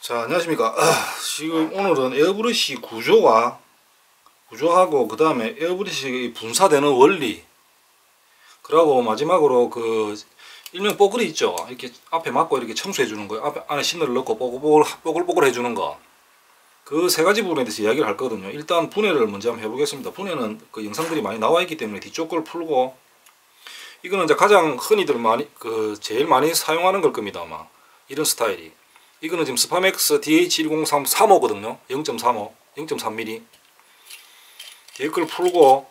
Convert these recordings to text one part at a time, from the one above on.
자, 안녕하십니까. 지금 오늘은 에어브러시 구조하고 그 다음에 에어브러시 분사되는 원리, 그리고 마지막으로 그 일명 뽀글이 있죠. 이렇게 앞에 막고 이렇게 청소해 주는 거, 앞에 안에 신호를 넣고 뽀글뽀글 해 주는 거, 그 세 가지 부분에 대해서 이야기를 할 거거든요. 일단 분해를 먼저 한번 해보겠습니다. 분해는 그 영상들이 많이 나와 있기 때문에 뒤쪽 걸 풀고, 이거는 이제 가장 흔히들 제일 많이 사용하는 걸 겁니다. 아마 이런 스타일이. 이거는 지금 스파맥스 DH103 3호거든요. 0.35, 0.3mm. 뒤에 걸 풀고,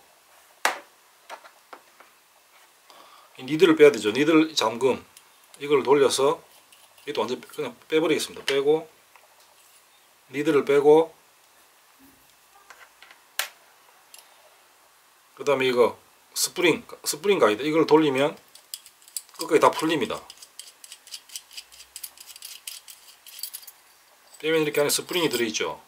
니들을 빼야 되죠. 니들 잠금. 이걸 돌려서, 이것도 완전 그냥 빼버리겠습니다. 빼고, 니들을 빼고, 그 다음에 이거, 스프링 가이드. 이걸 돌리면 끝까지 다 풀립니다. 빼면 이렇게 안에 스프링이 들어있죠.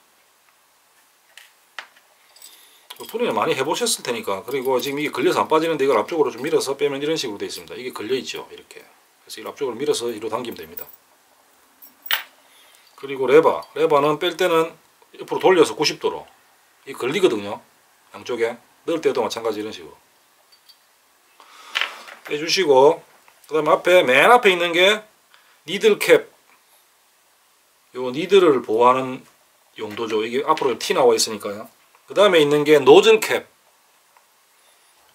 분해를 많이 해보셨을 테니까. 그리고 지금 이게 걸려서 안 빠지는데 이걸 앞쪽으로 좀 밀어서 빼면 이런 식으로 되어 있습니다. 이게 걸려있죠. 이렇게. 그래서 이걸 앞쪽으로 밀어서 이로 당기면 됩니다. 그리고 레버는 뺄 때는 옆으로 돌려서 90도로. 이게 걸리거든요. 양쪽에. 넣을 때도 마찬가지 이런 식으로. 빼주시고, 그 다음에 맨 앞에 있는 게 니들 캡. 요 니들을 보호하는 용도죠. 이게 앞으로 T 나와 있으니까요. 그 다음에 있는 게 노즐 캡.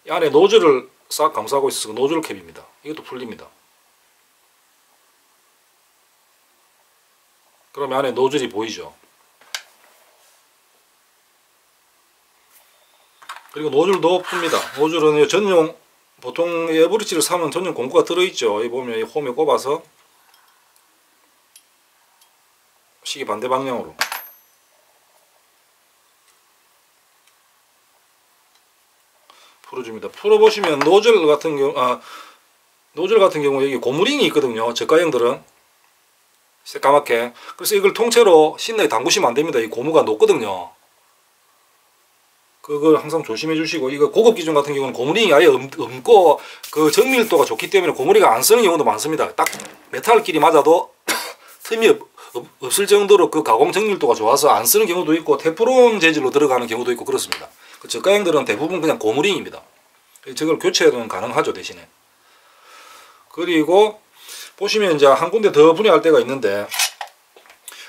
이 안에 노즐을 싹 감싸고 있어서 노즐 캡입니다. 이것도 풀립니다. 그러면 안에 노즐이 보이죠. 그리고 노즐도 풉니다. 노즐은 전용, 보통 에어브러시를 사면 전용 공구가 들어있죠. 여기 보면 이 홈에 꼽아서 시계 반대 방향으로 풀어줍니다. 풀어보시면 노즐 같은 경우 여기 고무링이 있거든요. 저가형들은 새까맣게. 그래서 이걸 통째로 신내에 담그시면 안 됩니다. 이 고무가 녹거든요. 그걸 항상 조심해 주시고, 이거 고급 기종 같은 경우는 고무링이 아예 없고 그 정밀도가 좋기 때문에 고무링을 안 쓰는 경우도 많습니다. 딱 메탈끼리 맞아도 틈이 없을 정도로 그 가공 정밀도가 좋아서 안 쓰는 경우도 있고, 테프론 재질로 들어가는 경우도 있고 그렇습니다. 그 저가형들은 대부분 그냥 고무링입니다. 저걸 교체는 가능하죠, 대신에. 그리고 보시면 이제 한 군데 더 분해할 때가 있는데,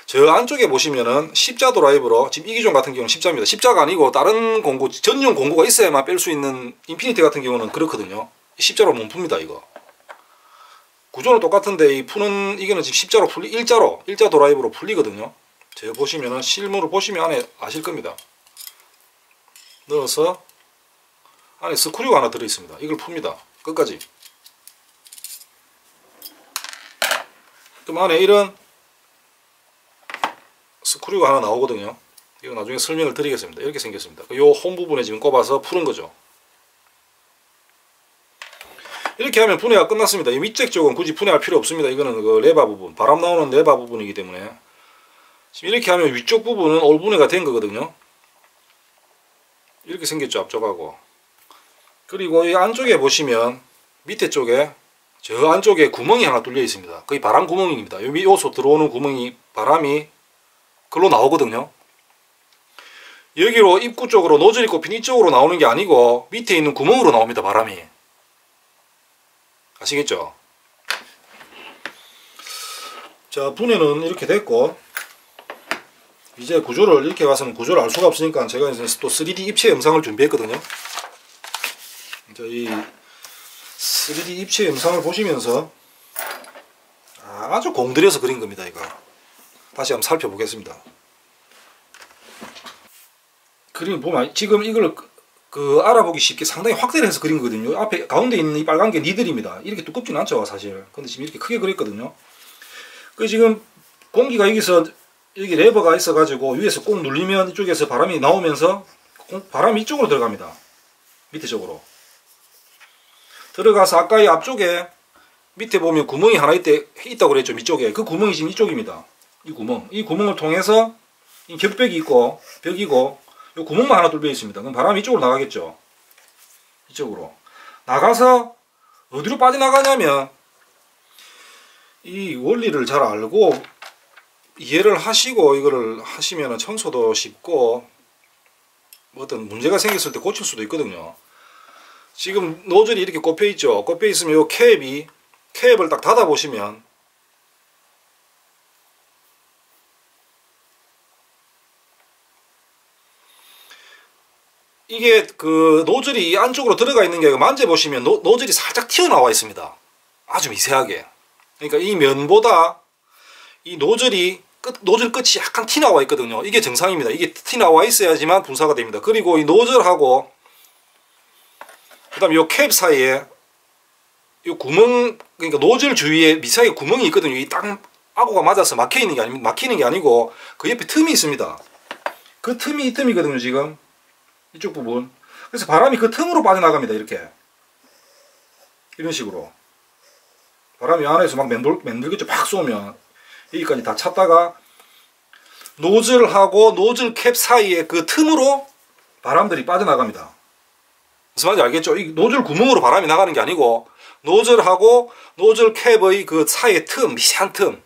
저 안쪽에 보시면은 십자 드라이브로, 지금 이 기종 같은 경우는 십자입니다. 십자가 아니고 다른 공구, 전용 공구가 있어야만 뺄 수 있는 인피니티 같은 경우는 그렇거든요. 십자로 못 풉니다, 이거. 구조는 똑같은데 이거는 지금 십자로 일자 드라이브로 풀리거든요. 제가 보시면은 실물을 보시면 안에 아실 겁니다. 넣어서 안에 스크류가 하나 들어 있습니다. 이걸 풉니다. 끝까지. 그럼 안에 이런 스크류가 하나 나오거든요. 이거 나중에 설명을 드리겠습니다. 이렇게 생겼습니다. 요 홈 부분에 지금 꼽아서 푸는 거죠. 이렇게 하면 분해가 끝났습니다. 이 밑쪽 쪽은 굳이 분해할 필요 없습니다. 이거는 그 레바 부분, 바람 나오는 레바 부분이기 때문에. 지금 이렇게 하면 위쪽 부분은 올 분해가 된 거거든요. 이렇게 생겼죠, 앞쪽하고. 그리고 이 안쪽에 보시면 밑에 쪽에, 저 안쪽에 구멍이 하나 뚫려 있습니다. 거의 바람 구멍입니다. 요 요소 들어오는 구멍이, 바람이 글로 나오거든요. 여기로 입구 쪽으로 노즐이 꼽힌 이쪽으로 나오는 게 아니고 밑에 있는 구멍으로 나옵니다, 바람이. 아시겠죠? 자, 분해는 이렇게 됐고, 이제 구조를, 이렇게 와서는 구조를 알 수가 없으니까 제가 이제 또 3D 입체 영상을 준비했거든요. 이 3D 입체 영상을 보시면서 아주 공들여서 그린 겁니다, 이거. 다시 한번 살펴보겠습니다. 그림 보면 지금 이걸 알아보기 쉽게 상당히 확대를 해서 그린 거거든요. 앞에 가운데 있는 이 빨간 게 니들입니다. 이렇게 두껍진 않죠, 사실. 근데 지금 이렇게 크게 그렸거든요. 지금 공기가 여기서, 여기 레버가 있어 가지고 위에서 꼭 눌리면 이쪽에서 바람이 나오면서 바람이 이쪽으로 들어갑니다. 밑에 쪽으로 들어가서, 아까 이 앞쪽에 밑에 보면 구멍이 하나 있다고 그랬죠, 밑쪽에. 그 구멍이 지금 이쪽입니다. 이 구멍을 통해서 이 격벽이 있고 벽이고 이 구멍만 하나 뚫려 있습니다. 그럼 바람이 이쪽으로 나가겠죠. 이쪽으로 나가서 어디로 빠져나가냐면, 이 원리를 잘 알고 이해를 하시고 이거를 하시면 청소도 쉽고 뭐 어떤 문제가 생겼을 때 고칠 수도 있거든요. 지금 노즐이 이렇게 꼽혀 있죠. 꼽혀 있으면 요 캡을 딱 닫아 보시면 이게 그 노즐이 안쪽으로 들어가 있는 게 만져보시면 노즐이 살짝 튀어나와 있습니다. 아주 미세하게. 그러니까 이 면보다 이 노즐 끝이 약간 튀나와 있거든요. 이게 정상입니다. 이게 튀나와 있어야지만 분사가 됩니다. 그리고 이 노즐하고 그 다음에 요 캡 사이에 요 구멍, 그러니까 노즐 주위에 미세하게 구멍이 있거든요. 이 딱 아구가 맞아서 막히는 게 아니고 그 옆에 틈이 있습니다. 그 틈이 이 틈이거든요. 지금 이쪽 부분. 그래서 바람이 그 틈으로 빠져나갑니다. 이렇게 이런 식으로 바람이 안에서 막 맴돌겠죠. 팍 쏘면 여기까지 다 찼다가 노즐하고 노즐 캡 사이에 그 틈으로 바람들이 빠져나갑니다. 무슨 말인지 알겠죠? 이 노즐 구멍으로 바람이 나가는 게 아니고 노즐하고 노즐 캡의 그 사이의 틈, 미세한 틈,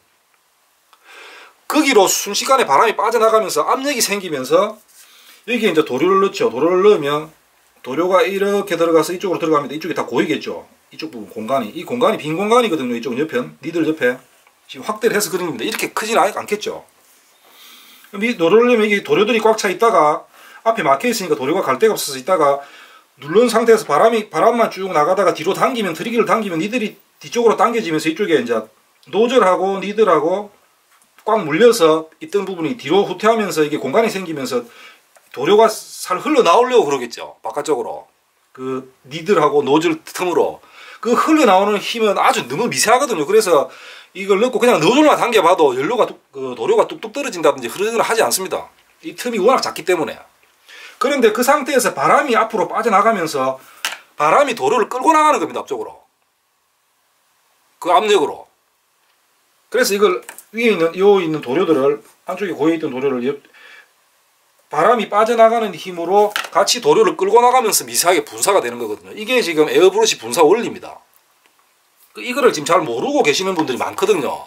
거기로 순식간에 바람이 빠져나가면서 압력이 생기면서 여기에 이제 도료를 넣죠. 도료를 넣으면 도료가 이렇게 들어가서 이쪽으로 들어갑니다. 이쪽이 다 고이겠죠. 이쪽 부분 공간이, 이 공간이 빈 공간이거든요. 이쪽 옆편, 니들 옆에 지금 확대를 해서 그린 겁니다. 이렇게 크지는 않겠죠. 그럼 이 도료를 넣으면 이게 도료들이 꽉 차 있다가 앞에 막혀 있으니까 도료가 갈 데가 없어서 있다가 누른 상태에서 바람만 쭉 나가다가 뒤로 당기면, 트리기를 당기면 니들이 뒤쪽으로 당겨지면서 이쪽에 이제 노즐하고 니들하고 꽉 물려서 있던 부분이 뒤로 후퇴하면서 이게 공간이 생기면서 도료가 살 흘러나오려고 그러겠죠. 바깥쪽으로. 그 니들하고 노즐 틈으로. 그 흘러나오는 힘은 아주 너무 미세하거든요. 그래서 이걸 넣고 그냥 노즐만 당겨봐도 그 도료가 뚝뚝 떨어진다든지 흐르는 걸 하지 않습니다. 이 틈이 워낙 작기 때문에. 그런데 그 상태에서 바람이 앞으로 빠져나가면서 바람이 도료를 끌고 나가는 겁니다. 앞쪽으로. 그 압력으로. 그래서 이걸 위에 있는 도료들을, 안쪽에 고여있던 도료를 바람이 빠져나가는 힘으로 같이 도료를 끌고 나가면서 미세하게 분사가 되는 거거든요. 이게 지금 에어브러시 분사 원리입니다. 이거를 지금 잘 모르고 계시는 분들이 많거든요.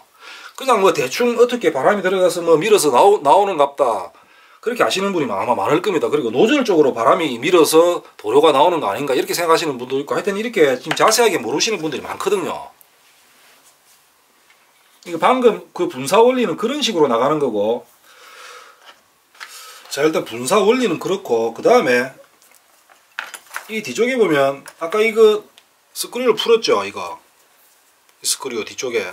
그냥 뭐 대충 어떻게 바람이 들어가서 뭐 밀어서 나오는갑다, 그렇게 아시는 분이 아마 많을 겁니다. 그리고 노즐 쪽으로 바람이 밀어서 도료가 나오는 거 아닌가 이렇게 생각하시는 분도 있고, 하여튼 이렇게 지금 자세하게 모르시는 분들이 많거든요. 이거 방금 그 분사 원리는 그런 식으로 나가는 거고, 자, 일단 분사 원리는 그렇고, 그 다음에 이 뒤쪽에 보면 아까 이거 스크류를 풀었죠. 이거 스크류 뒤쪽에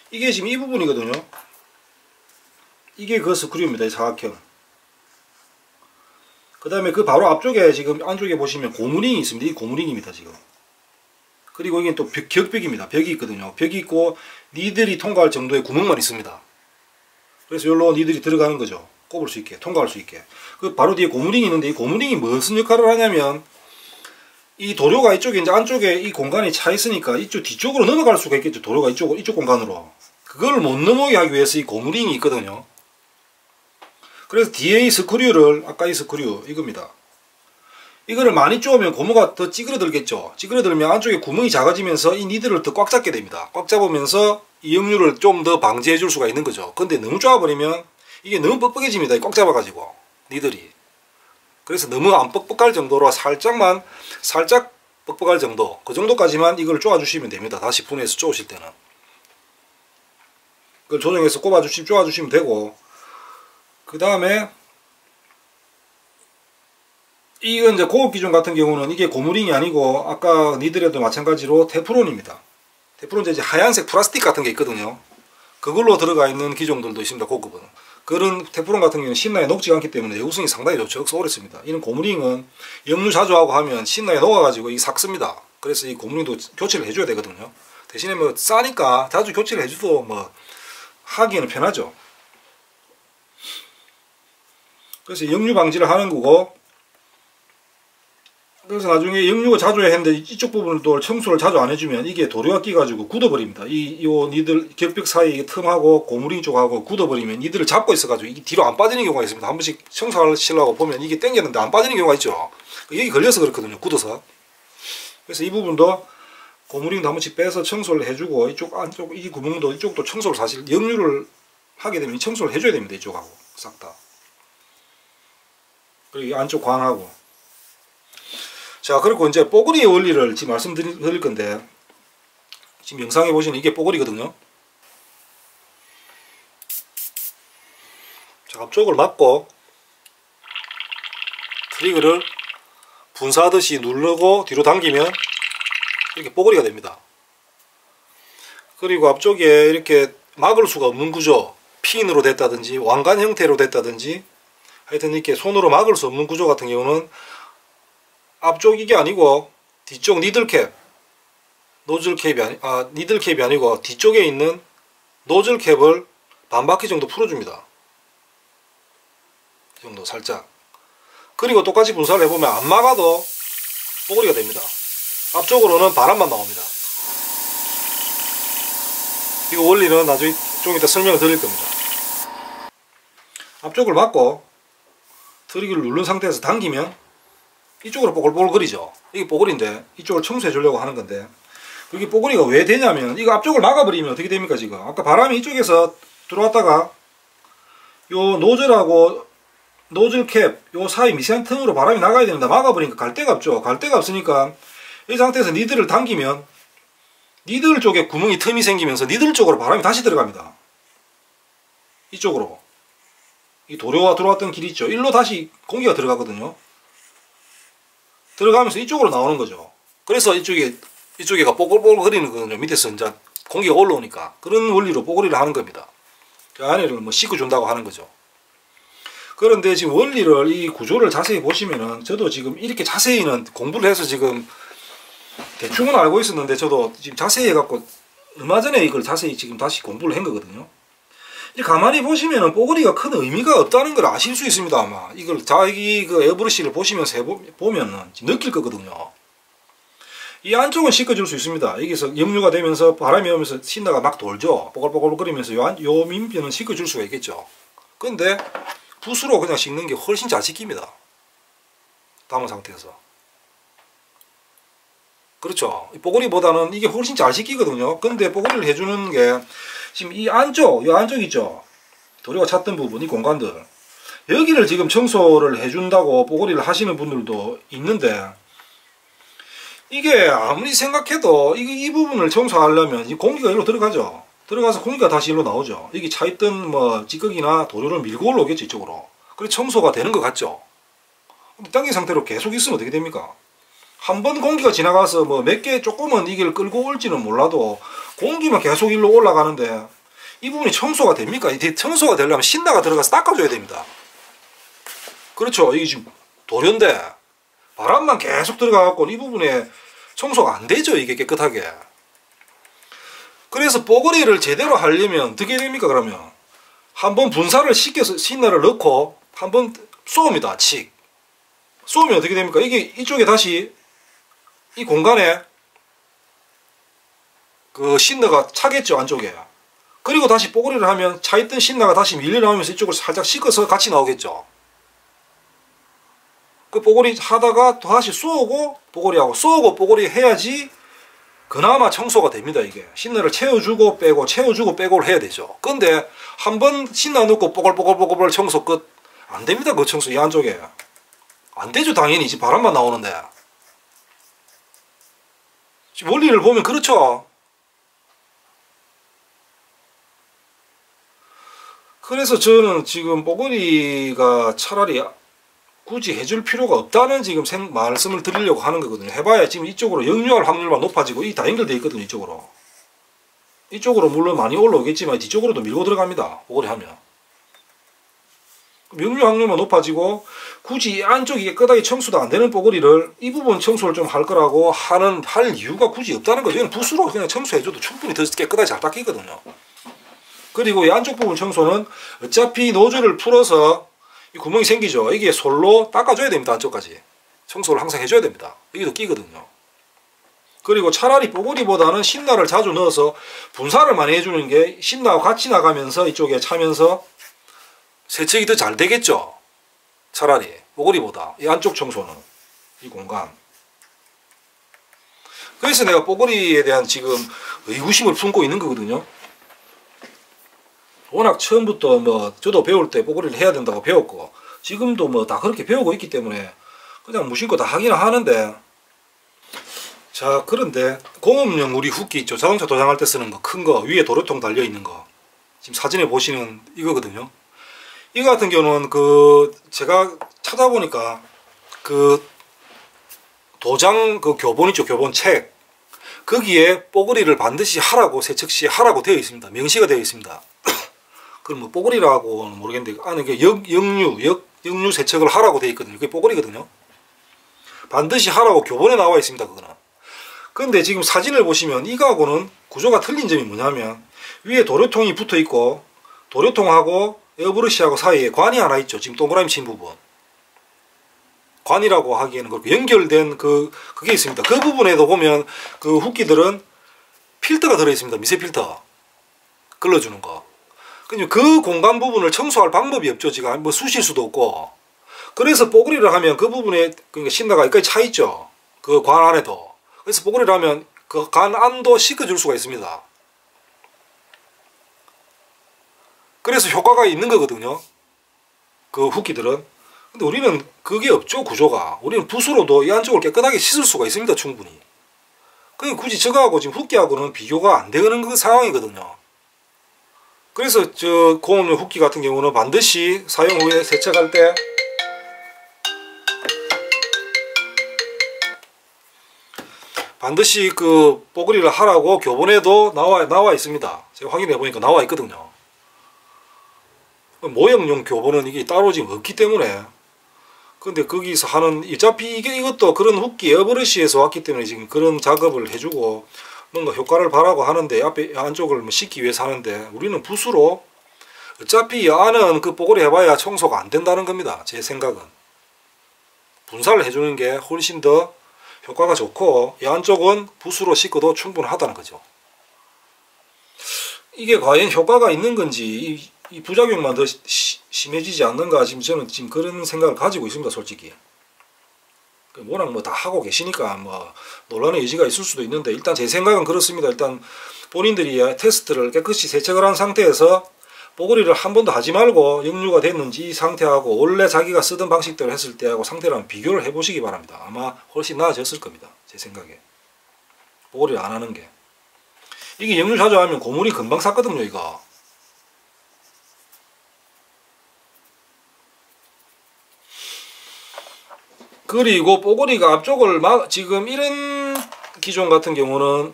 이게 지금 이 부분이거든요. 이게 그 스크류입니다. 이 사각형. 그 다음에 그 바로 앞쪽에 지금 안쪽에 보시면 고무링이 있습니다. 이 고무링입니다. 지금. 그리고 이게 또 격벽입니다. 벽이 있거든요. 벽이 있고 니들이 통과할 정도의 구멍만 있습니다. 그래서 여기로 니들이 들어가는 거죠. 꼽을 수 있게, 통과할 수 있게. 그 바로 뒤에 고무링이 있는데, 이 고무링이 무슨 역할을 하냐면, 이 도료가 이쪽에 이제 안쪽에 이 공간이 차 있으니까 이쪽 뒤쪽으로 넘어갈 수가 있겠죠. 도료가 이쪽 공간으로. 그걸 못 넘어오게 하기 위해서 이 고무링이 있거든요. 그래서 뒤에 이 스크류를, 아까 이 스크류 이겁니다. 이거를 많이 쪼으면 고무가 더 찌그러들겠죠. 찌그러들면 안쪽에 구멍이 작아지면서 이 니들을 더 꽉 잡게 됩니다. 꽉 잡으면서 이 역류를 좀 더 방지해 줄 수가 있는 거죠. 근데 너무 쪼아버리면 이게 너무 뻑뻑해집니다. 꽉 잡아가지고 니들이. 그래서 너무 안 뻑뻑할 정도로 살짝 뻑뻑할 정도, 그 정도까지만 이걸 쪼아주시면 됩니다. 다시 분해해서 쪼으실 때는 그걸 조정해서 쪼아주시면 되고, 그 다음에 이건 이제 고급 기종 같은 경우는 이게 고무링이 아니고 아까 니들에도 마찬가지로 테프론입니다. 테프론 이제 하얀색 플라스틱 같은 게 있거든요. 그걸로 들어가 있는 기종들도 있습니다. 고급은. 그런 테프론 같은 경우는 신나에 녹지 않기 때문에 내구성이 상당히 좋죠. 역시 오래 씁니다. 이런 고무링은 역류 자주 하고 하면 신나에 녹아가지고 이 삭습니다. 그래서 이 고무링도 교체를 해줘야 되거든요. 대신에 뭐 싸니까 자주 교체를 해줘도 뭐 하기에는 편하죠. 그래서 역류 방지를 하는 거고, 그래서 나중에 역류가 자주 해야 하는데 이쪽 부분을 또 청소를 자주 안 해주면 이게 도료가 끼가지고 굳어버립니다. 요 니들 격벽 사이 틈하고 고무링 쪽하고 굳어버리면 니들을 잡고 있어가지고 이게 뒤로 안 빠지는 경우가 있습니다. 한 번씩 청소하시려고 보면 이게 당겼는데 안 빠지는 경우가 있죠. 여기 걸려서 그렇거든요. 굳어서. 그래서 이 부분도 고무링도 한 번씩 빼서 청소를 해주고, 이쪽 안쪽 이 구멍도 이쪽도 청소를, 사실 역류를 하게 되면 청소를 해줘야 됩니다. 이쪽하고 싹 다. 그리고 이 안쪽 광하고. 자, 그리고 이제 뽀글이의 원리를 지금 말씀드릴 건데, 지금 영상에 보시는 이게 뽀글이거든요. 자, 앞쪽을 막고 트리거를 분사하듯이 누르고 뒤로 당기면 이렇게 뽀글이가 됩니다. 그리고 앞쪽에 이렇게 막을 수가 없는 구조, 핀으로 됐다든지 왕관 형태로 됐다든지 하여튼 이렇게 손으로 막을 수 없는 구조 같은 경우는 앞쪽 이게 아니고 뒤쪽 니들캡, 니들캡이 아니고 뒤쪽에 있는 노즐캡을 반바퀴 정도 풀어줍니다. 이 정도 살짝. 그리고 똑같이 분사를 해보면 안 막아도 뽀글이가 됩니다. 앞쪽으로는 바람만 나옵니다. 이거 원리는 나중에 좀 이따 설명을 드릴 겁니다. 앞쪽을 막고 트리거를 누른 상태에서 당기면 이쪽으로 뽀글뽀글 거리죠. 이게 뽀글인데 이쪽을 청소해 주려고 하는 건데, 이게 뽀글이가 왜 되냐면 이거 앞쪽을 막아버리면 어떻게 됩니까? 지금 아까 바람이 이쪽에서 들어왔다가 요 노즐하고 노즐캡 요 사이 미세한 틈으로 바람이 나가야 됩니다. 막아버리니까 갈 데가 없죠. 갈 데가 없으니까 이 상태에서 니들을 당기면 니들 쪽에 구멍이 틈이 생기면서 니들 쪽으로 바람이 다시 들어갑니다. 이쪽으로 이 도료가 들어왔던 길이 있죠. 일로 다시 공기가 들어가거든요. 들어가면서 이쪽으로 나오는 거죠. 그래서 이쪽에가 뽀글뽀글 거리는 거거든요. 밑에서 이제 공기가 올라오니까. 그런 원리로 뽀글이를 하는 겁니다. 그 안에를 뭐 씻어준다고 하는 거죠. 그런데 지금 원리를, 이 구조를 자세히 보시면은, 저도 지금 이렇게 자세히는 공부를 해서 지금 대충은 알고 있었는데, 저도 지금 자세히 해갖고 얼마 전에 이걸 자세히 지금 다시 공부를 한 거거든요. 가만히 보시면은 뽀글이가 큰 의미가 없다는 걸 아실 수 있습니다. 아마 이걸 자기 그 에어브러시를 보시면서 보면은 느낄 거거든요. 이 안쪽은 씻어줄 수 있습니다. 여기서 역류가 되면서 바람이 오면서 신나가 막 돌죠. 뽀글뽀글 거리면서 요 민뼈는 씻어줄 수가 있겠죠. 근데 붓으로 그냥 씻는 게 훨씬 잘 씻깁니다. 담은 상태에서. 그렇죠. 뽀글이보다는 이게 훨씬 잘 씻기거든요. 근데 뽀글이를 해주는 게 지금 이 안쪽, 요 안쪽 있죠. 도료가 찼던 부분, 이 공간들. 여기를 지금 청소를 해준다고 뽀글이를 하시는 분들도 있는데, 이게 아무리 생각해도 이 부분을 청소하려면 이 공기가 일로 들어가죠. 들어가서 공기가 다시 일로 나오죠. 여기 차있던 뭐 찌꺼기나 도료를 밀고 올라오겠죠, 이쪽으로. 그래서 청소가 되는 것 같죠. 당긴 상태로 계속 있으면 어떻게 됩니까? 한 번 공기가 지나가서 뭐 몇 개 조금은 이걸 끌고 올지는 몰라도 공기만 계속 일로 올라가는데 이 부분이 청소가 됩니까? 이 청소가 되려면 신나가 들어가서 닦아줘야 됩니다. 그렇죠. 이게 지금 도료인데 바람만 계속 들어가갖고 이 부분에 청소가 안 되죠. 이게 깨끗하게. 그래서 뽀글이를 제대로 하려면 어떻게 됩니까? 그러면 한번 분사를 시켜서 신나를 넣고 한번 쏘옵니다. 칙. 쏘면 어떻게 됩니까? 이게 이쪽에 다시 이 공간에 그 신나가 차겠죠, 안쪽에. 그리고 다시 뽀글이를 하면 차있던 신나가 다시 밀려 나오면서 이쪽을 살짝 씻어서 같이 나오겠죠. 그 뽀글이 하다가 다시 쏘고 뽀글이하고 쏘고 뽀글이 해야지 그나마 청소가 됩니다. 이게 신나를 채워주고 빼고 채워주고 빼고를 해야 되죠. 근데 한번 신나 넣고 뽀글뽀글뽀글 청소 끝. 안 됩니다. 그 청소 이 안쪽에 안 되죠. 당연히 이제 바람만 나오는데. 원리를 보면 그렇죠. 그래서 저는 지금 뽀글이가 차라리 굳이 해줄 필요가 없다는 지금 말씀을 드리려고 하는 거거든요. 해봐야 지금 이쪽으로 역류할 확률만 높아지고 이 다 연결되어 있거든요. 이쪽으로. 이쪽으로 물론 많이 올라오겠지만 뒤쪽으로도 밀고 들어갑니다. 뽀글이 하면. 역류 확률만 높아지고 굳이 이 안쪽이 깨끗하게 청소도 안 되는 뽀글이를 이 부분 청소를 좀 할 거라고 할 이유가 굳이 없다는 거죠. 그냥 붓으로 그냥 청소해줘도 충분히 더 깨끗하게 잘 닦이거든요. 그리고 이 안쪽 부분 청소는 어차피 노즐을 풀어서 이 구멍이 생기죠. 이게 솔로 닦아줘야 됩니다. 안쪽까지. 청소를 항상 해줘야 됩니다. 이게 더 끼거든요. 그리고 차라리 뽀글이보다는 신나를 자주 넣어서 분사를 많이 해주는 게 신나와 같이 나가면서 이쪽에 차면서 세척이 더 잘 되겠죠. 차라리 뽀글이보다 이 안쪽 청소는 이 공간. 그래서 내가 뽀글이에 대한 지금 의구심을 품고 있는 거거든요. 워낙 처음부터 뭐 저도 배울 때 뽀글이를 해야 된다고 배웠고 지금도 뭐 다 그렇게 배우고 있기 때문에 그냥 무심코 다 하기는 하는데, 자 그런데 공업용 우리 후기 있죠. 자동차 도장할 때 쓰는 거 큰 거 위에 도료통 달려 있는 거 지금 사진에 보시는 이거거든요. 이거 같은 경우는 그 제가 찾아보니까 그 도장 그 교본 있죠. 교본 책 거기에 뽀글이를 반드시 하라고 세척 시에 하라고 되어 있습니다. 명시가 되어 있습니다. 그럼 뭐 뽀글이라고는 모르겠는데 안에 역류 세척을 하라고 되어 있거든요. 그게 뽀글이거든요. 반드시 하라고 교본에 나와 있습니다. 그거는. 근데 지금 사진을 보시면 이거하고는 구조가 틀린 점이 뭐냐면 위에 도료통이 붙어 있고 도료통하고 에어브러시하고 사이에 관이 하나 있죠. 지금 동그라미 친 부분. 관이라고 하기에는 그렇고 연결된 그게 있습니다. 그 부분에도 보면 그 후기들은 필터가 들어 있습니다. 미세 필터. 걸러주는 거. 그 공간 부분을 청소할 방법이 없죠. 지금 뭐 쑤실 수도 없고. 그래서 뽀글이를 하면 그 부분에 그러니까 신나가 여기까지 차 있죠. 그 관 안에도. 그래서 뽀글이를 하면 그 관 안도 씻어줄 수가 있습니다. 그래서 효과가 있는 거거든요. 그 후기들은. 근데 우리는 그게 없죠. 구조가. 우리는 붓으로도 이 안쪽을 깨끗하게 씻을 수가 있습니다. 충분히. 그게 굳이 저거하고 지금 후기하고는 비교가 안 되는 그 상황이거든요. 그래서 저 공업용 후기 같은 경우는 반드시 사용 후에 세척할 때 반드시 그 뽀글이를 하라고 교본에도 나와 있습니다. 제가 확인해 보니까 나와 있거든요. 모형용 교본은 이게 따로 지금 없기 때문에. 근데 거기서 하는 어차피 이것도 그런 후기 에어브러시에서 왔기 때문에 지금 그런 작업을 해주고 뭔가 효과를 바라고 하는데 앞에 안쪽을 뭐 씻기 위해서 하는데 우리는 붓으로 어차피 이 안은 그 뽀글이 해봐야 청소가 안 된다는 겁니다. 제 생각은. 분사를 해주는 게 훨씬 더 효과가 좋고 이 안쪽은 붓으로 씻어도 충분하다는 거죠. 이게 과연 효과가 있는 건지 이 부작용만 더 심해지지 않는가 지금 저는 지금 그런 생각을 가지고 있습니다. 솔직히. 워낙 뭐 다 하고 계시니까 뭐 논란의 여지가 있을 수도 있는데 일단 제 생각은 그렇습니다. 일단 본인들이 테스트를 깨끗이 세척을 한 상태에서 뽀글이를 한 번도 하지 말고 역류가 됐는지 이 상태하고 원래 자기가 쓰던 방식대로 했을 때하고 상태랑 비교를 해보시기 바랍니다. 아마 훨씬 나아졌을 겁니다. 제 생각에. 뽀글이를 안 하는 게. 이게 역류 자주 하면 고물이 금방 삭거든요. 이거. 그리고 뽀글이가 앞쪽을 지금 이런 기종 같은 경우는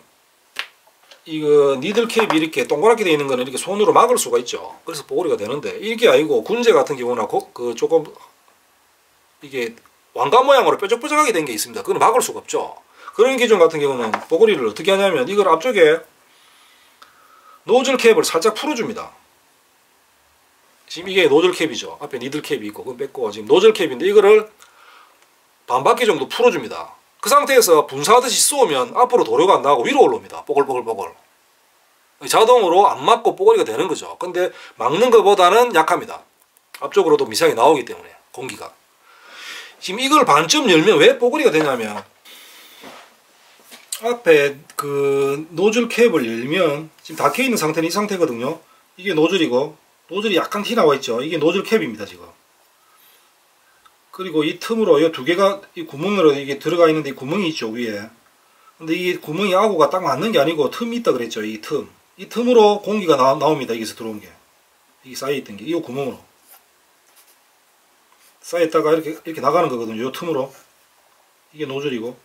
이거 니들캡이 이렇게 동그랗게 되어 있는 거는 이렇게 손으로 막을 수가 있죠. 그래서 뽀글이가 되는데 이게 아니고 군제 같은 경우나 그 조금 이게 왕관 모양으로 뾰족뾰족하게 된 게 있습니다. 그건 막을 수가 없죠. 그런 기종 같은 경우는 뽀글이를 어떻게 하냐면 이걸 앞쪽에 노즐 캡을 살짝 풀어줍니다. 지금 이게 노즐 캡이죠. 앞에 니들 캡이 있고 그건 뺐고 지금 노즐 캡인데 이거를 반바퀴 정도 풀어줍니다. 그 상태에서 분사하듯이 쏘면 앞으로 도료가 안 나가고 위로 올라옵니다. 뽀글뽀글뽀글. 자동으로 안 막고 뽀글이가 되는 거죠. 근데 막는 것보다는 약합니다. 앞쪽으로도 미세하게 나오기 때문에 공기가. 지금 이걸 반쯤 열면 왜 뽀글이가 되냐면 앞에 그 노즐 캡을 열면 지금 닫혀 있는 상태는 이 상태거든요. 이게 노즐이고 노즐이 약간 티 나와 있죠. 이게 노즐 캡입니다. 지금. 그리고 이 틈으로 이 두 개가 이 구멍으로 이게 들어가 있는데 이 구멍이 있죠 위에. 근데 이 구멍이 아구가 딱 맞는 게 아니고 틈이 있다 그랬죠. 이 틈. 이 틈으로 공기가 나옵니다. 여기서 들어온 게. 이게 쌓여있던 게. 이 구멍으로. 쌓였다가 이렇게 나가는 거거든요. 이 틈으로. 이게 노즐이고.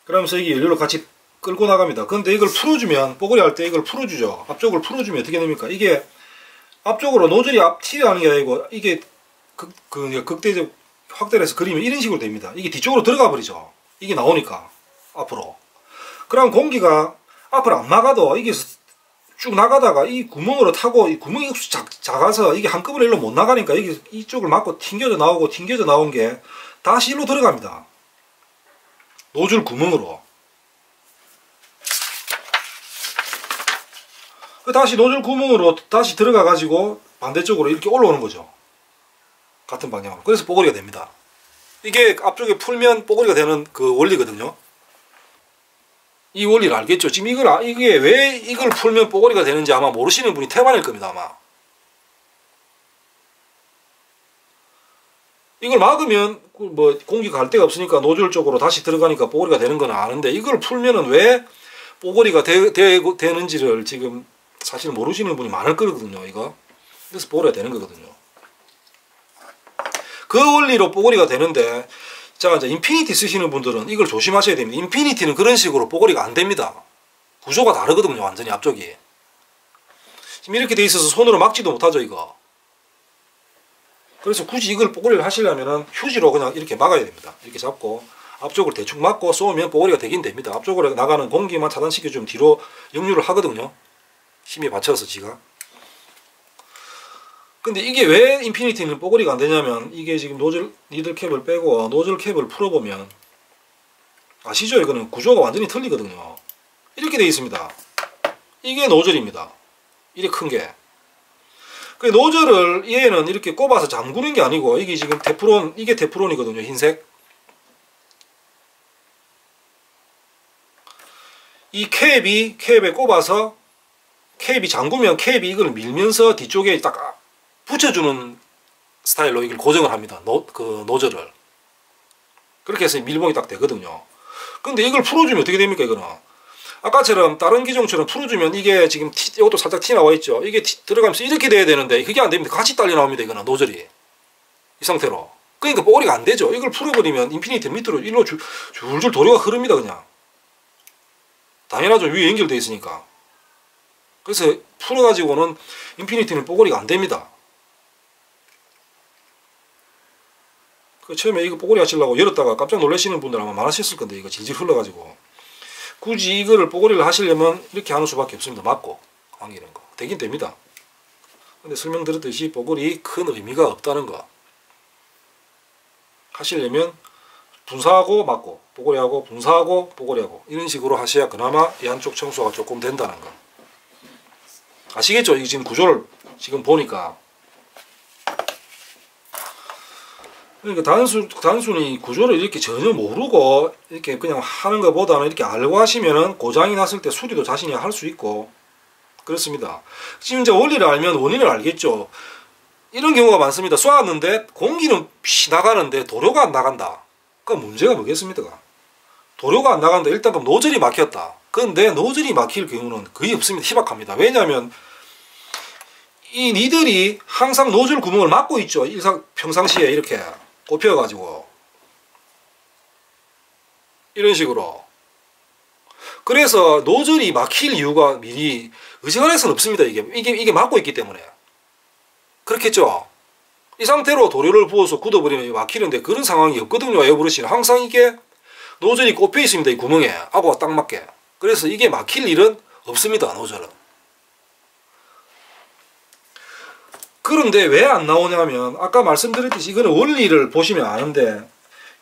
그러면서 이게 연료로 같이 끌고 나갑니다. 근데 이걸 풀어주면 뽀글이 할 때 이걸 풀어주죠. 앞쪽을 풀어주면 어떻게 됩니까? 이게 앞쪽으로 노즐이 튀어나가는 게 아니고 이게 극대적 확대를 해서 그리면 이런 식으로 됩니다. 이게 뒤쪽으로 들어가 버리죠. 이게 나오니까 앞으로. 그럼 공기가 앞으로 안 나가도 이게 쭉 나가다가 이 구멍으로 타고 이 구멍이 작아서 이게 한꺼번에 일로 못 나가니까 이게 이쪽을 막고 튕겨져 나온 게 다시 일로 들어갑니다. 노즐 구멍으로. 다시 노즐 구멍으로 다시 들어가 가지고 반대쪽으로 이렇게 올라오는 거죠. 같은 방향으로. 그래서 뽀글이가 됩니다. 이게 앞쪽에 풀면 뽀글이가 되는 그 원리거든요. 이 원리를 알겠죠? 지금 이게 왜 이걸 풀면 뽀글이가 되는지 아마 모르시는 분이 태반일 겁니다, 아마. 이걸 막으면 뭐 공기가 갈 데가 없으니까 노즐 쪽으로 다시 들어가니까 뽀글이가 되는 건 아는데, 이걸 풀면은 왜 뽀글이가 되는지를 지금 사실 모르시는 분이 많을 거거든요, 이거. 그래서 뽀글이가 되는 거거든요. 그 원리로 뽀글이가 되는데, 자, 이제 인피니티 쓰시는 분들은 이걸 조심하셔야 됩니다. 인피니티는 그런 식으로 뽀글이가 안 됩니다. 구조가 다르거든요, 완전히 앞쪽이. 지금 이렇게 돼 있어서 손으로 막지도 못하죠, 이거. 그래서 굳이 이걸 뽀글이를 하시려면은 휴지로 그냥 이렇게 막아야 됩니다. 이렇게 잡고 앞쪽을 대충 막고 쏘면 뽀글이가 되긴 됩니다. 앞쪽으로 나가는 공기만 차단시켜주면 뒤로 역류를 하거든요. 힘이 받쳐서 지가. 근데 이게 왜 인피니티는 뽀글이가 안 되냐면, 이게 지금 니들 캡을 빼고 노즐 캡을 풀어보면 아시죠? 이거는 구조가 완전히 틀리거든요. 이렇게 되어 있습니다. 이게 노즐입니다. 이렇게 큰 게. 그 노즐을 얘는 이렇게 꼽아서 잠그는 게 아니고, 이게 지금 테프론, 이게 테프론이거든요, 흰색. 이 캡에 꼽아서 캡이 잠그면 캡이 이걸 밀면서 뒤쪽에 딱 붙여주는 스타일로 이걸 고정을 합니다. 그 노즐을. 그렇게 해서 밀봉이 딱 되거든요. 근데 이걸 풀어주면 어떻게 됩니까, 이거는? 아까처럼 다른 기종처럼 풀어주면 이게 지금 이것도 살짝 티 나와 있죠. 이게 들어가면서 이렇게 돼야 되는데 그게 안 됩니다. 같이 딸려 나옵니다, 이거는 노즐이. 이 상태로. 그러니까 뽀글이가 안 되죠. 이걸 풀어버리면 인피니티 밑으로 일로 줄줄 도료가 흐릅니다, 그냥. 당연하죠. 위에 연결되어 있으니까. 그래서 풀어가지고는 인피니티는 뽀글이가 안 됩니다. 처음에 이거 뽀글이 하시려고 열었다가 깜짝 놀라시는 분들 아마 많으셨을 건데, 이거 질질 흘러가지고. 굳이 이거를 뽀글이를 하시려면 이렇게 하는 수밖에 없습니다. 막고 당기는 거. 되긴 됩니다. 근데 설명드렸듯이 뽀글이 큰 의미가 없다는 거. 하시려면 분사하고 막고, 뽀글이하고 분사하고 뽀글이하고 이런 식으로 하셔야 그나마 이 한쪽 청소가 조금 된다는 거. 아시겠죠? 이 지금 구조를 지금 보니까. 그러니까 단순히 구조를 이렇게 전혀 모르고 이렇게 그냥 하는 것보다는 이렇게 알고 하시면은 고장이 났을 때 수리도 자신이 할 수 있고 그렇습니다. 지금 이제 원리를 알면 원인을 알겠죠. 이런 경우가 많습니다. 쏘았는데 공기는 나가는데 도료가 안 나간다. 그럼 문제가 뭐겠습니까? 도료가 안 나간다. 일단 그럼 노즐이 막혔다. 그런데 노즐이 막힐 경우는 거의 없습니다. 희박합니다. 왜냐하면 이 니들이 항상 노즐 구멍을 막고 있죠. 평상시에 이렇게 꼽혀가지고 이런 식으로. 그래서 노즐이 막힐 이유가 미리 의지관해서는 없습니다. 이게 막고 있기 때문에. 그렇겠죠. 이 상태로 도료를 부어서 굳어버리면 막히는데 그런 상황이 없거든요. 에어브러시는 항상 이게 노즐이 꼽혀 있습니다. 이 구멍에 하고 딱 맞게. 그래서 이게 막힐 일은 없습니다. 노즐은. 그런데 왜 안 나오냐면, 아까 말씀드렸듯이 이거는 원리를 보시면 아는데,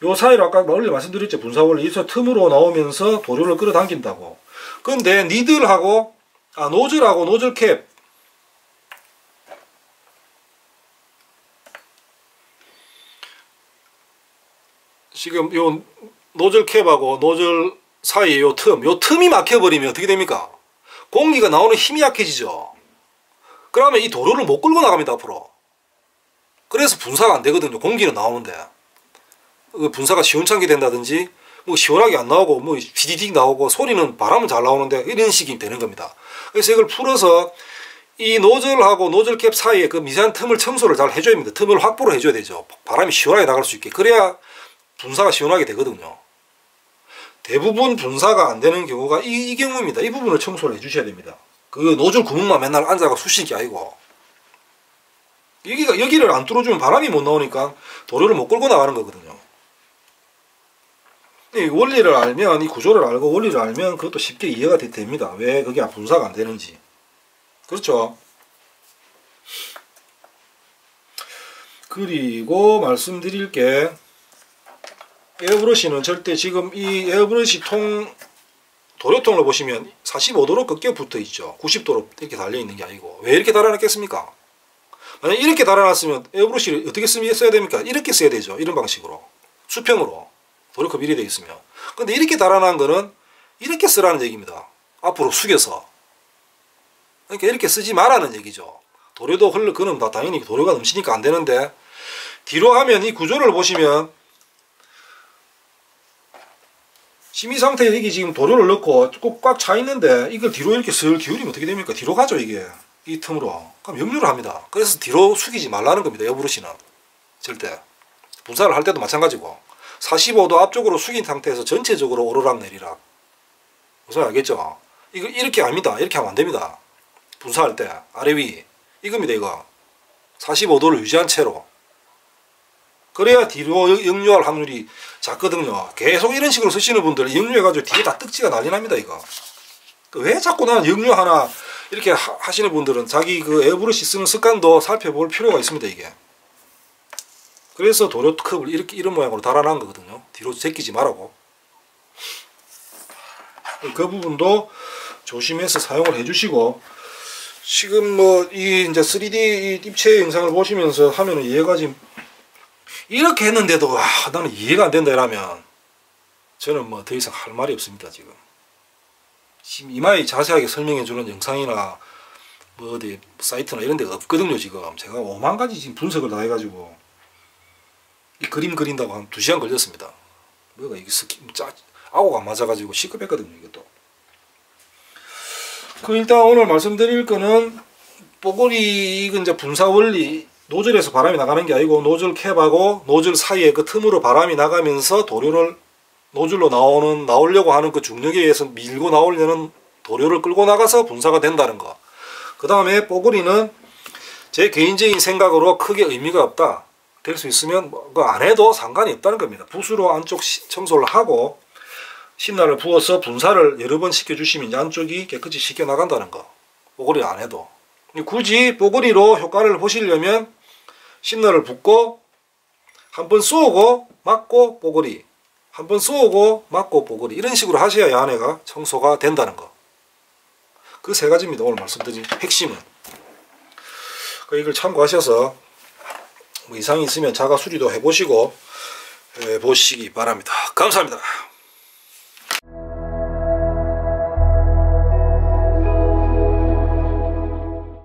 요 사이로 아까 원리 말씀드렸죠. 분사 원리. 이서 틈으로 나오면서 도료를 끌어당긴다고. 그런데 니들하고 노즐하고 노즐 캡, 지금 요 노즐 캡하고 노즐 사이에 요 틈이 막혀버리면 어떻게 됩니까? 공기가 나오는 힘이 약해지죠. 그러면 이 도료를 못 끌고 나갑니다, 앞으로. 그래서 분사가 안 되거든요. 공기는 나오는데. 분사가 시원찮게 된다든지, 뭐 시원하게 안 나오고, 뭐 디디딕 나오고, 소리는 바람은 잘 나오는데, 이런 식이 되는 겁니다. 그래서 이걸 풀어서 이 노즐하고 노즐캡 사이에 그 미세한 틈을 청소를 잘 해줘야 합니다. 틈을 확보를 해줘야 되죠. 바람이 시원하게 나갈 수 있게. 그래야 분사가 시원하게 되거든요. 대부분 분사가 안 되는 경우가 이 경우입니다. 이 부분을 청소를 해주셔야 됩니다. 그 노즐 구멍만 맨날 앉아가 쑤시는 게 아니고, 여기를 안 뚫어주면 바람이 못 나오니까 도료를 못 끌고 나가는 거거든요. 이 원리를 알면, 이 구조를 알고 원리를 알면 그것도 쉽게 이해가 됩니다. 왜 그게 분사가 안 되는지. 그렇죠. 그리고 말씀드릴 게, 에어브러시는 절대 지금 이 에어브러시 도료통을 보시면 45도로 꺾여 붙어 있죠. 90도로 이렇게 달려 있는 게 아니고. 왜 이렇게 달아놨겠습니까? 만약 이렇게 달아놨으면 에어브러시를 어떻게 써야 됩니까? 이렇게 써야 되죠. 이런 방식으로. 수평으로. 도료컵 이렇게 되어 있으면. 근데 이렇게 달아난 거는 이렇게 쓰라는 얘기입니다. 앞으로 숙여서. 그러니까 이렇게 쓰지 말라는 얘기죠. 도료도 그는 다 당연히 도료가 넘치니까 안 되는데, 뒤로 하면 이 구조를 보시면 심의 상태에 이게 지금 도료를 넣고 꼭 꽉 차 있는데, 이걸 뒤로 이렇게 슬 기울이면 어떻게 됩니까? 뒤로 가죠, 이게. 이 틈으로. 그럼 역류를 합니다. 그래서 뒤로 숙이지 말라는 겁니다, 에어브러시는. 절대. 분사를 할 때도 마찬가지고. 45도 앞쪽으로 숙인 상태에서 전체적으로 오르락 내리락. 무슨 알겠죠? 이거 이렇게 아닙니다. 이렇게 하면 안 됩니다. 분사할 때 아래 위 이겁니다. 이거 45도를 유지한 채로. 그래야 뒤로 역류할 확률이 작거든요. 계속 이런 식으로 쓰시는 분들 역류해가지고 뒤에 다 떡지가 난리 납니다. 이거. 왜 자꾸 나는 역류 하나 이렇게 하시는 분들은 자기 그 에어브러시 쓰는 습관도 살펴볼 필요가 있습니다. 이게. 그래서 도료 컵을 이렇게 이런 모양으로 달아난 거거든요. 뒤로 제끼지 말라고. 그 부분도 조심해서 사용을 해주시고, 지금 뭐 이 이제 3D 입체 영상을 보시면서 하면은 이해가 지금 이렇게 했는데도 나는 이해가 안 된다 이러면 저는 뭐 더 이상 할 말이 없습니다. 지금 이마에 자세하게 설명해 주는 영상이나 뭐 어디 사이트나 이런 데가 없거든요. 지금 제가 5만 가지 지금 분석을 다 해가지고 이 그림 그린다고 한 2시간 걸렸습니다. 뭐가 이게 아고가 안 맞아가지고 시급했거든요. 이것도. 그 일단 오늘 말씀드릴 거는 뽀글이 이건 이제 분사 원리, 노즐에서 바람이 나가는 게 아니고 노즐 캡하고 노즐 사이에 그 틈으로 바람이 나가면서 도료를 노즐로 나오려고 하는 그 중력에 의해서 밀고 나오려는 도료를 끌고 나가서 분사가 된다는 거. 그 다음에 뽀글이는 제 개인적인 생각으로 크게 의미가 없다. 될 수 있으면 뭐 안 해도 상관이 없다는 겁니다. 붓으로 안쪽 청소를 하고 신나를 부어서 분사를 여러 번 시켜주시면 안쪽이 깨끗이 씻겨 나간다는 거. 뽀글이 안 해도. 굳이 뽀글이로 효과를 보시려면 신나를 붓고 한번 쏘고 막고 뽀글이, 한번 쏘고 막고 뽀글이, 이런 식으로 하셔야 이 안에가 청소가 된다는 거. 그 세 가지입니다. 오늘 말씀드린 핵심은. 이걸 참고하셔서 뭐 이상이 있으면 자가 수리도 해보시고 보시기 바랍니다. 감사합니다.